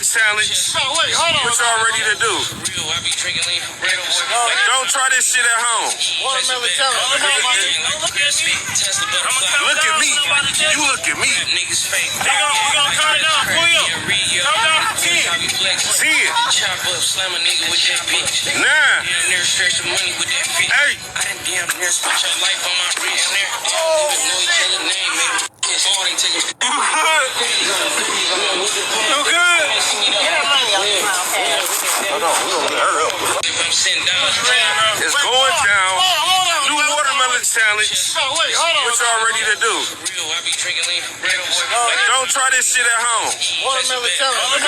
challenge. What y'all ready to do? Don't try this shit at home. Watermelon challenge. Look at me. You look at me. We gonna count it down. Pull up. Count down to 10. 10. 9. 8. You good? It's going down. New watermelon challenge. What y'all ready to do? Don't try this shit at home. Watermelon challenge. Look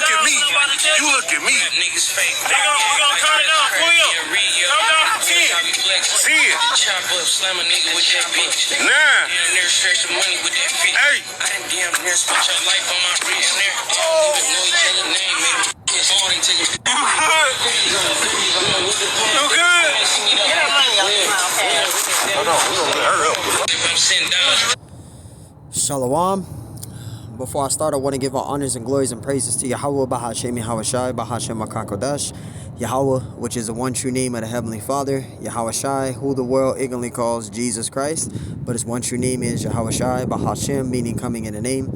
at me. You look at me. We gonna count it down. Pull up. Count down to 10. 10. 9. 8. You good? Shalom. Before I start, I want to give our honors and glories and praises to Yahweh, Bahashem Yahawashi, Bahashem HaKakodash, Yahweh, which is the one true name of the Heavenly Father, Yahawashi, who the world ignorantly calls Jesus Christ, but his one true name is Yahawashi, Bahashem, meaning coming in a name.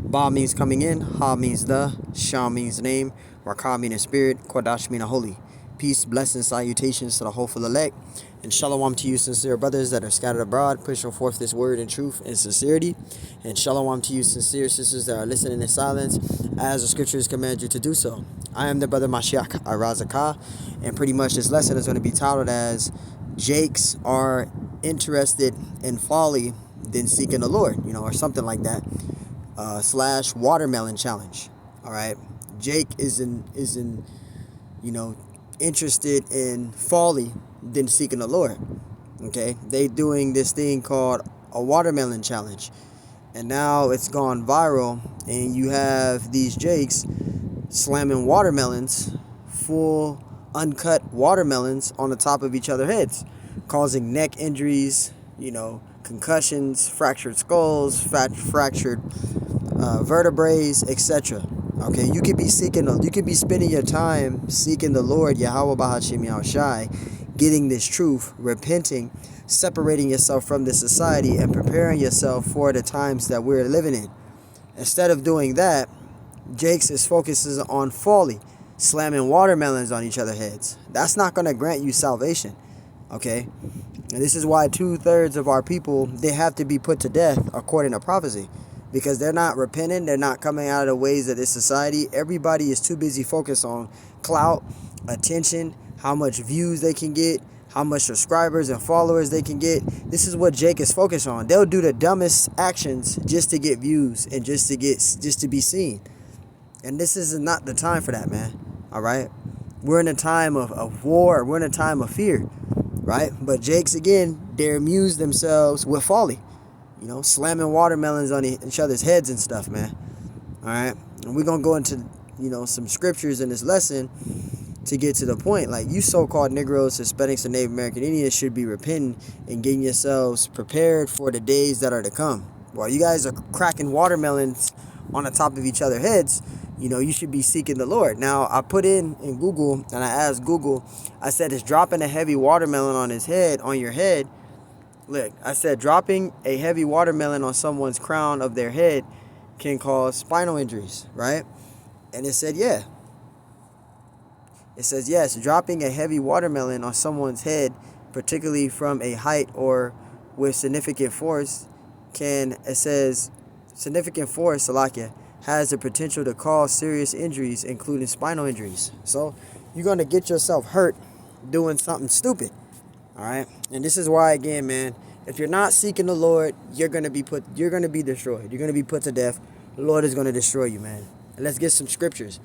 Ba means coming in, Ha means the, Shah means name, Rakah meaning spirit, Kodash meaning holy. Peace, blessings, salutations to the hopeful elect, and shalom to you sincere brothers that are scattered abroad, pushing forth this word in truth and sincerity, and shalom to you sincere sisters that are listening in silence as the scriptures command you to do so. I am the brother Mashiach Arazakah, and pretty much this lesson is going to be titled as Jakes are interested in folly than seeking the Lord, or something like that, / watermelon challenge. All right, Jake is in interested in folly than seeking the Lord. Okay, they doing this thing called a watermelon challenge, and now it's gone viral, and you have these Jakes slamming watermelons, full uncut watermelons, on the top of each other's heads, causing neck injuries, concussions, fractured skulls, fractured vertebrae, etc. Okay, you could be spending your time seeking the Lord, Yahweh Bahashem Yahushai, getting this truth, repenting, separating yourself from this society, and preparing yourself for the times that we're living in. Instead of doing that, Jakes focuses on folly, slamming watermelons on each other's heads. That's not going to grant you salvation. Okay, and this is why 2/3 of our people, they have to be put to death according to prophecy. Because they're not repenting, they're not coming out of the ways of this society. Everybody is too busy focused on clout, attention, how much views they can get, how much subscribers and followers they can get. This is what Jake is focused on. They'll do the dumbest actions just to get views and just to be seen. And this is not the time for that, man. All right, we're in a time of war. We're in a time of fear, right? But Jakes, again, they amuse themselves with folly. Slamming watermelons on each other's heads and stuff, man. All right, and we're gonna go into some scriptures in this lesson to get to the point. Like, you so-called Negroes, Hispanics, and Native American Indians should be repenting and getting yourselves prepared for the days that are to come. While you guys are cracking watermelons on the top of each other's heads, you should be seeking the Lord. Now, I put in Google, and I asked Google, I said, is dropping a heavy watermelon on your head? Look, I said dropping a heavy watermelon on someone's crown of their head can cause spinal injuries, right? And it said, yeah. It says, yes, dropping a heavy watermelon on someone's head, particularly from a height or with significant force, significant force, Salakia, has the potential to cause serious injuries, including spinal injuries. So you're going to get yourself hurt doing something stupid. All right, and this is why, again, man, if you're not seeking the Lord, you're gonna be destroyed. You're gonna be put to death. The Lord is gonna destroy you, man. And let's get some scriptures.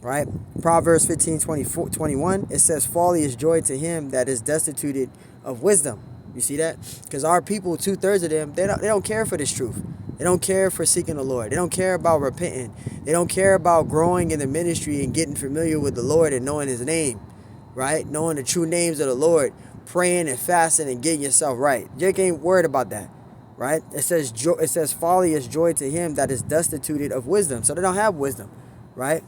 Right? Proverbs 15:21. It says, "Folly is joy to him that is destitute of wisdom." You see that? Because our people, 2/3 of them, they don't care for this truth. They don't care for seeking the Lord. They don't care about repenting. They don't care about growing in the ministry and getting familiar with the Lord and knowing His name, right? Knowing the true names of the Lord. Praying and fasting and getting yourself right. Jake ain't worried about that. right? It says folly is joy to him that is destituted of wisdom. So they don't have wisdom, right?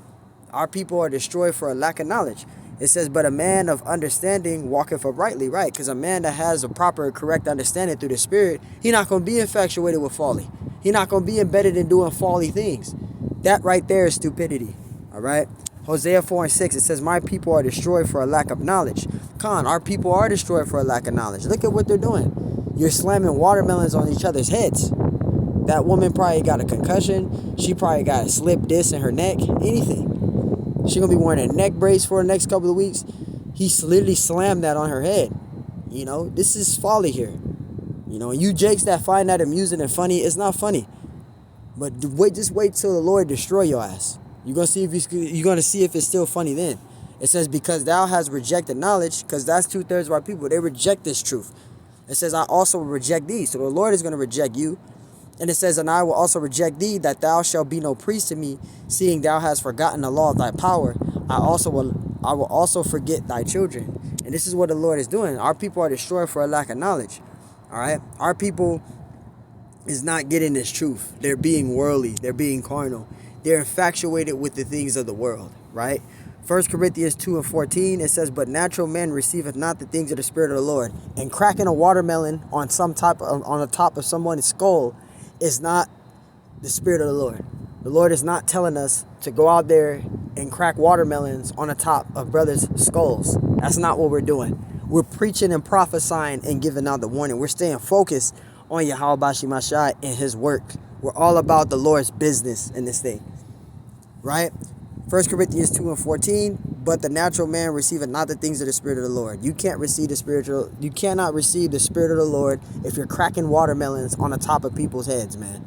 Our people are destroyed for a lack of knowledge. It says, but a man of understanding walketh uprightly, right? Because a man that has a proper, correct understanding through the Spirit, he not going to be infatuated with folly. He not going to be embedded in doing folly things. That right there is stupidity, all right? Hosea 4:6, it says, my people are destroyed for a lack of knowledge. Our people are destroyed for a lack of knowledge. Look at what they're doing. You're slamming watermelons on each other's heads. That woman probably got a concussion. She probably got a slip disc in her neck, anything. She gonna be wearing a neck brace for the next couple of weeks. He literally slammed that on her head. You know, this is folly here. You know, and you jakes that find that amusing and funny, it's not funny. But just wait till the Lord destroy your ass. You're gonna see if it's still funny then. It says, because thou hast rejected knowledge, because that's 2/3 of our people. They reject this truth. It says, I also will reject thee. So the Lord is gonna reject you. And it says, and I will also reject thee, that thou shalt be no priest to me, seeing thou hast forgotten the law of thy power. I will also forget thy children. And this is what the Lord is doing. Our people are destroyed for a lack of knowledge. All right? Our people is not getting this truth. They're being worldly. They're being carnal. They're infatuated with the things of the world. Right? 1 Corinthians 2:14, it says, but natural man receiveth not the things of the Spirit of the Lord. And cracking a watermelon on the top of someone's skull is not the Spirit of the Lord. The Lord is not telling us to go out there and crack watermelons on the top of brothers' skulls. That's not what we're doing. We're preaching and prophesying and giving out the warning. We're staying focused on Yahweh Shemashai and his work. We're all about the Lord's business in this thing. Right? 1 Corinthians 2:14, but the natural man receiveth not the things of the Spirit of the Lord. You cannot receive the Spirit of the Lord if you're cracking watermelons on the top of people's heads, man.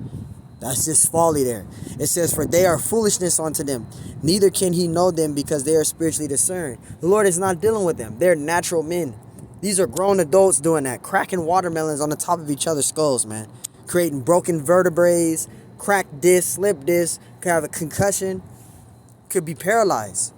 That's just folly there. It says, for they are foolishness unto them. Neither can he know them because they are spiritually discerned. The Lord is not dealing with them. They're natural men. These are grown adults doing that, cracking watermelons on the top of each other's skulls, man. Creating broken vertebrae, cracked disc, slip disc, could have a concussion, could be paralyzed.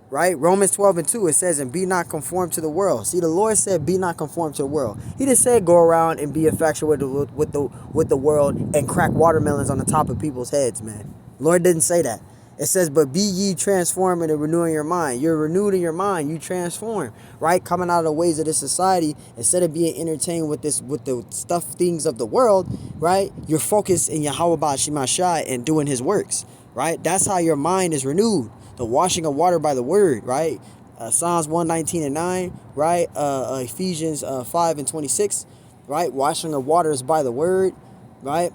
Right? Romans 12:2, it says, and be not conformed to the world. See, the Lord said, be not conformed to the world. He didn't say go around and be infatuated with the world and crack watermelons on the top of people's heads, man. The Lord didn't say that. It says, but be ye transformed and renewing your mind. You're renewed in your mind. You transform, right? Coming out of the ways of this society, instead of being entertained with the things of the world, right? You're focused in Yahweh Shemashai and doing his works, right? That's how your mind is renewed. The washing of water by the word, right? Psalms 119:9, right? Ephesians 5:26, right? Washing of water is by the word, right?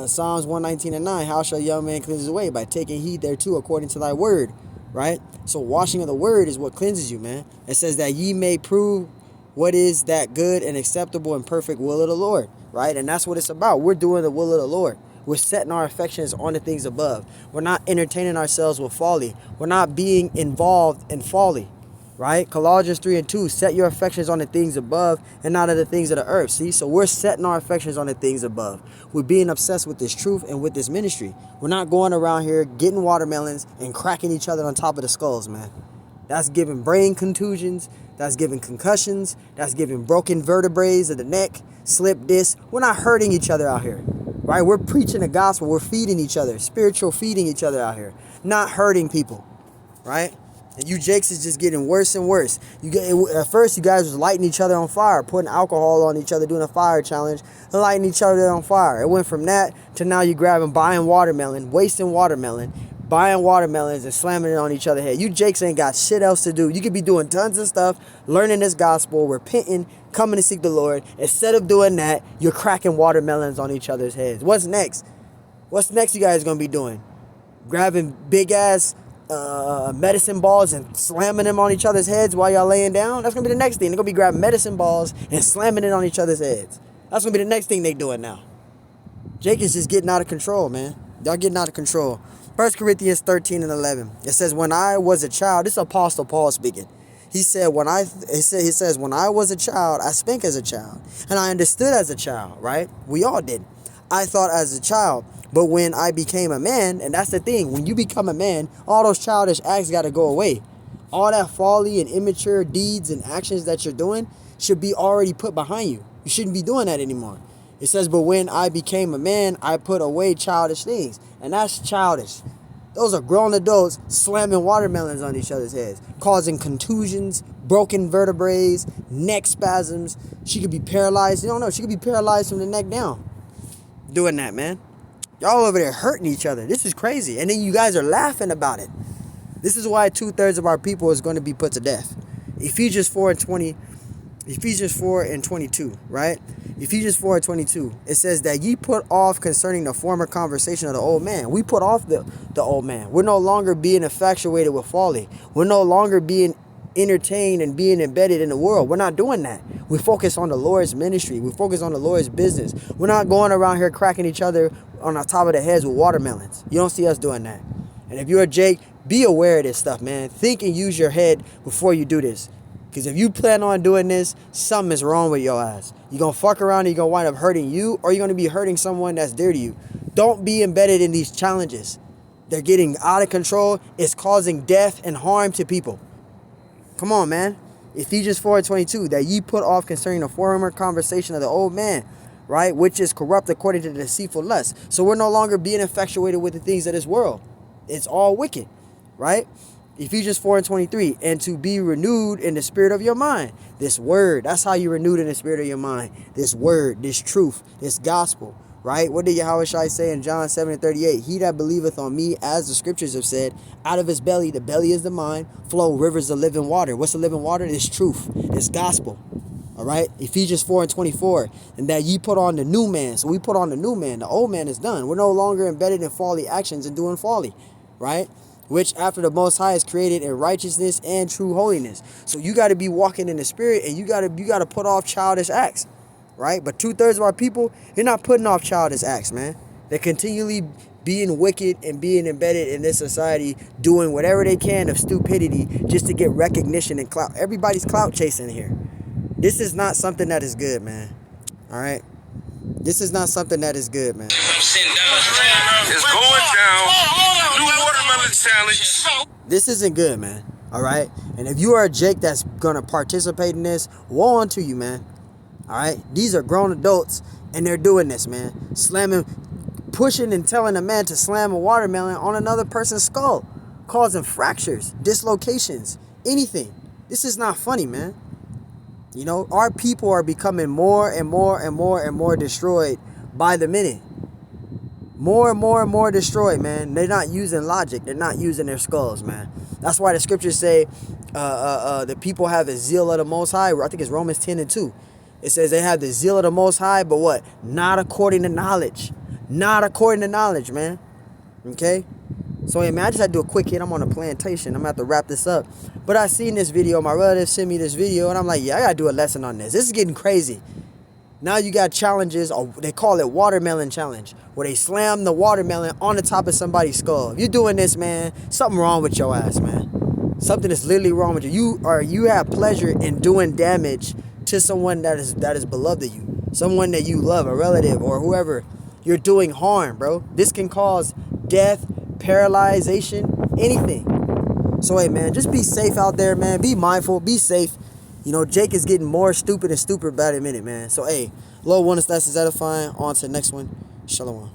Psalms 119:9, how shall a young man cleanse his way? By taking heed thereto according to thy word, right? So washing of the word is what cleanses you, man. It says that ye may prove what is that good and acceptable and perfect will of the Lord, right? And that's what it's about. We're doing the will of the Lord. We're setting our affections on the things above. We're not entertaining ourselves with folly. We're not being involved in folly, right? Colossians 3:2, set your affections on the things above and not on the things of the earth. See, so we're setting our affections on the things above. We're being obsessed with this truth and with this ministry. We're not going around here getting watermelons and cracking each other on top of the skulls, man. That's giving brain contusions. That's giving concussions. That's giving broken vertebrae of the neck, slip disc. We're not hurting each other out here. Right? We're preaching the gospel. We're feeding each other. Spiritual feeding each other out here. Not hurting people. Right? And you jakes is just getting worse and worse. At first, you guys was lighting each other on fire. Putting alcohol on each other. Doing a fire challenge. And lighting each other on fire. It went from that to now you buying watermelon. Wasting watermelon. Buying watermelons and slamming it on each other's head. You jakes ain't got shit else to do. You could be doing tons of stuff. Learning this gospel. Repenting. Coming to seek the Lord. Instead of doing that, you're cracking watermelons on each other's heads. What's next? What's next you guys going to be doing? Grabbing big ass medicine balls and slamming them on each other's heads while y'all laying down? That's going to be the next thing. They're going to be grabbing medicine balls and slamming it on each other's heads. That's going to be the next thing they doing now. Jake is just getting out of control, man. Y'all getting out of control. 1 Corinthians 13:11. It says, when I was a child, this is Apostle Paul speaking. He said, when I was a child, I spake as a child, and I understood as a child, right? We all did. I thought as a child, but when I became a man, and that's the thing, when you become a man, all those childish acts got to go away. All that folly and immature deeds and actions that you're doing should be already put behind you. You shouldn't be doing that anymore. It says, but when I became a man, I put away childish things. And that's childish. Those are grown adults slamming watermelons on each other's heads, causing contusions, broken vertebrae, neck spasms. She could be paralyzed. You don't know. She could be paralyzed from the neck down doing that, man. Y'all over there hurting each other. This is crazy. And then you guys are laughing about it. This is why 2/3 of our people is going to be put to death. Ephesians 4:22, right? Ephesians 4:22. It says that ye put off concerning the former conversation of the old man. We put off the old man. We're no longer being infatuated with folly. We're no longer being entertained and being embedded in the world. We're not doing that. We focus on the Lord's ministry. We focus on the Lord's business. We're not going around here cracking each other on the top of the heads with watermelons. You don't see us doing that. And if you're a Jake, be aware of this stuff, man. Think and use your head before you do this. Because if you plan on doing this, something is wrong with your ass. You're going to fuck around and you're going to wind up hurting you, or you're going to be hurting someone that's dear to you. Don't be embedded in these challenges. They're getting out of control. It's causing death and harm to people. Come on, man. Ephesians 4:22, that ye put off concerning the former conversation of the old man, right? Which is corrupt according to the deceitful lust. So we're no longer being infatuated with the things of this world. It's all wicked, right? Ephesians 4:23, and to be renewed in the spirit of your mind. This word, that's how you're renewed in the spirit of your mind. This word, this truth, this gospel, right? What did Yahushua say in John 7:38? He that believeth on me, as the scriptures have said, out of his belly, the belly is the mind, flow rivers of living water. What's the living water? This truth, this gospel. All right, Ephesians 4:24, and that ye put on the new man. So we put on the new man. The old man is done. We're no longer embedded in folly actions and doing folly, right? Which after the Most High is created in righteousness and true holiness. So you got to be walking in the spirit, and you got to put off childish acts, right? But 2/3 of our people, they're not putting off childish acts, man. They're continually being wicked and being embedded in this society, doing whatever they can of stupidity just to get recognition and clout. Everybody's clout chasing here. This is not something that is good, man. All right? This is not something that is good, man. It's going down. New watermelon challenge. This isn't good, man. All right? And if you are a Jake that's going to participate in this, woe unto you, man. All right? These are grown adults, and they're doing this, man. Slamming, pushing and telling a man to slam a watermelon on another person's skull, causing fractures, dislocations, anything. This is not funny, man. You know, our people are becoming more and more and more and more destroyed by the minute. More and more and more destroyed, man. They're not using logic. They're not using their skulls, man. That's why the scriptures say the people have the zeal of the Most High. I think it's Romans 10:2. It says they have the zeal of the Most High, but what? Not according to knowledge. Not according to knowledge, man. Okay? So, hey, man, I just had to do a quick hit. I'm on a plantation. I'm going to have to wrap this up. But I seen this video. My relative sent me this video, and I'm like, yeah, I got to do a lesson on this. This is getting crazy. Now you got challenges, or they call it watermelon challenge, where they slam the watermelon on the top of somebody's skull. If you're doing this, man, something wrong with your ass, man. Something is literally wrong with you. You have pleasure in doing damage to someone that is beloved of you. Someone that you love, a relative or whoever. You're doing harm, bro. This can cause death, paralyzation, anything. So, hey, man, just be safe out there, man. Be mindful. Be safe. You know, Jake is getting more stupid and stupid by the minute, man. So, hey, Lord, one is that's edifying. On to the next one. Shalom.